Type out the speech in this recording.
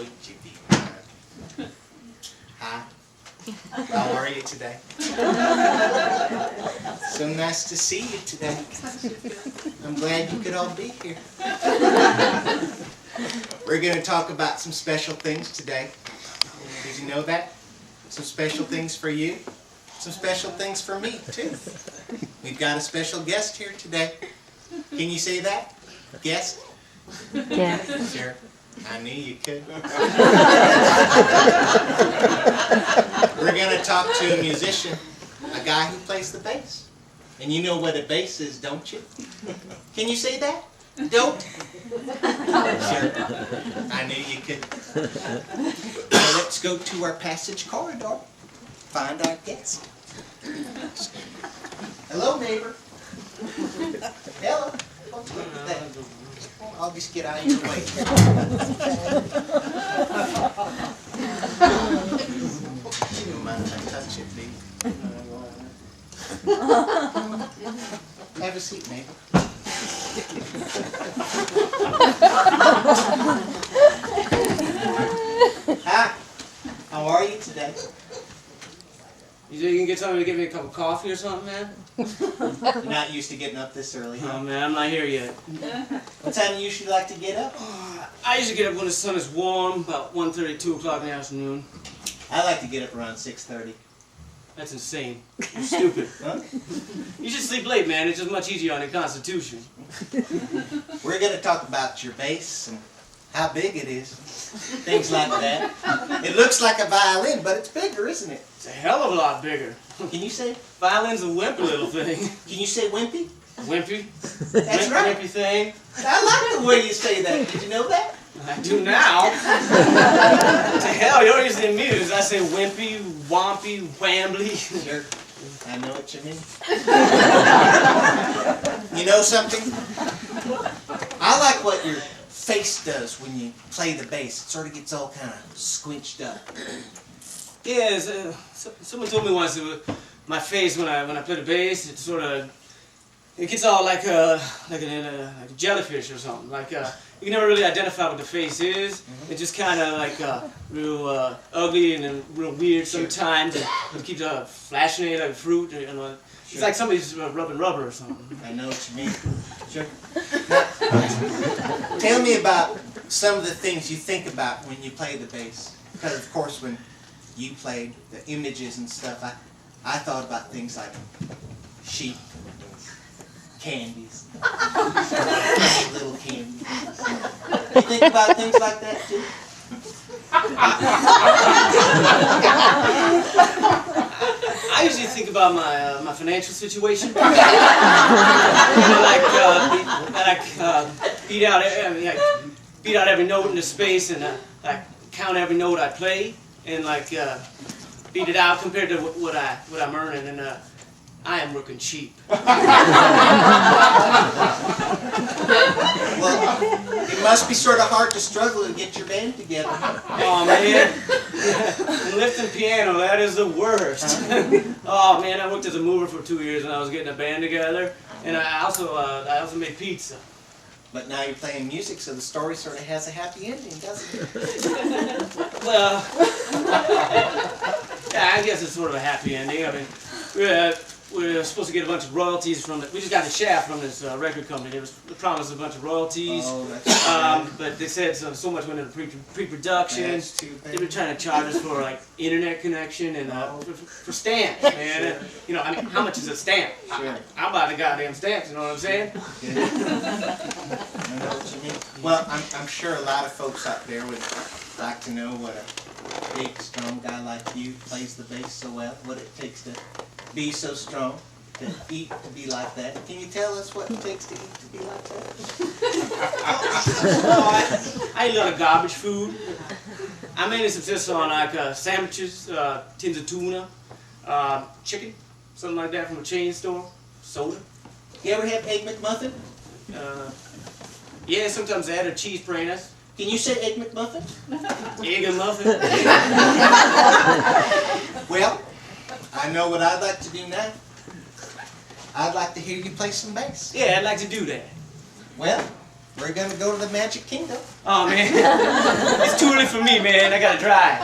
Would you be mine? Hi. How are you today? So nice to see you today. I'm glad you could all be here. We're going to talk about some special things today. Did you know that? Some special things for you. Some special things for me, too. We've got a special guest here today. Can you say that? Guest? Yeah. Sure. I knew you could. We're going to talk to a musician, a guy who plays the bass. And you know what a bass is, don't you? Can you say that? Don't? Sure. I knew you could. Now let's go to our passage corridor. Find our guest. Hello, neighbor. Hello. Don't look at that. I'll just get out of your way. You don't mind if I touch it, do you? Have a seat, neighbor. Hi. How are you today? You think you can get somebody to give me a cup of coffee or something, man? You're not used to getting up this early, huh? Oh, man, I'm not here yet. What time do you usually like to get up? I usually get up when the sun is warm, about 1:30, 2 o'clock in the afternoon. I like to get up around 6:30. That's insane. You're stupid. Huh? You should sleep late, man. It's just much easier on your constitution. We're going to talk about your bass and how big it is. Things like that. It looks like a violin, but it's bigger, isn't it? It's a hell of a lot bigger. Can you say? Violin's a wimpy little thing. Can you say wimpy? Wimpy? That's right. Wimpy thing? I like the way you say that. Did you know that? I do now. To hell, you're using muse. I say wimpy, wompy, wambly. Sure. I know what you mean. You know something? I like what your face does when you play the bass. It sort of gets all kind of squinched up. Yeah, someone told me once that my face when I play the bass, it gets all like a jellyfish or something. Like you can never really identify what the face is. It's just kind of like real ugly and then real weird sometimes. And it keeps flashing it like fruit. It's like somebody's rubbing rubber or something. I know what you mean. Sure. Tell me about some of the things you think about when you play the bass. Because of course when you played the images and stuff, I thought about things like sheep, candies, little candies. You think about things like that too? I usually think about my financial situation. Beat out every note in the space and count every note I play and beat it out compared to what I'm earning, and I am looking cheap. Well, it must be sort of hard to struggle to get your band together. Oh man, and lifting piano, that is the worst. Oh man, I worked as a mover for 2 years when I was getting a band together, and I also made pizza. But now you're playing music, so the story sort of has a happy ending, doesn't it? Well, yeah, I guess it's sort of a happy ending. I mean, we're supposed to get a bunch of royalties from it. We just got the shaft from this record company. They was promised a bunch of royalties, but they said so much went into pre-production. That's too bad. They were trying to charge us for internet connection and for stamps, man. Sure. I mean, how much is a stamp? Sure. I'll buy the goddamn stamps. You know what I'm saying? Yeah. I know what you mean. Well, I'm sure a lot of folks out there would like to know what a big, strong guy like you plays the bass so well, what it takes to be so strong, to eat to be like that. Can you tell us what it takes to eat to be like that? I eat a lot of garbage food. I mainly subsist on sandwiches, tins of tuna, chicken, something like that from a chain store, soda. You ever have Egg McMuffin? Yeah, sometimes I add a cheese pranas. Can you say Egg McMuffin? Egg and muffin. Well, I know what I'd like to do now. I'd like to hear you play some bass. Yeah, I'd like to do that. Well, we're going to go to the Magic Kingdom. Oh man, it's too early for me, man. I gotta drive.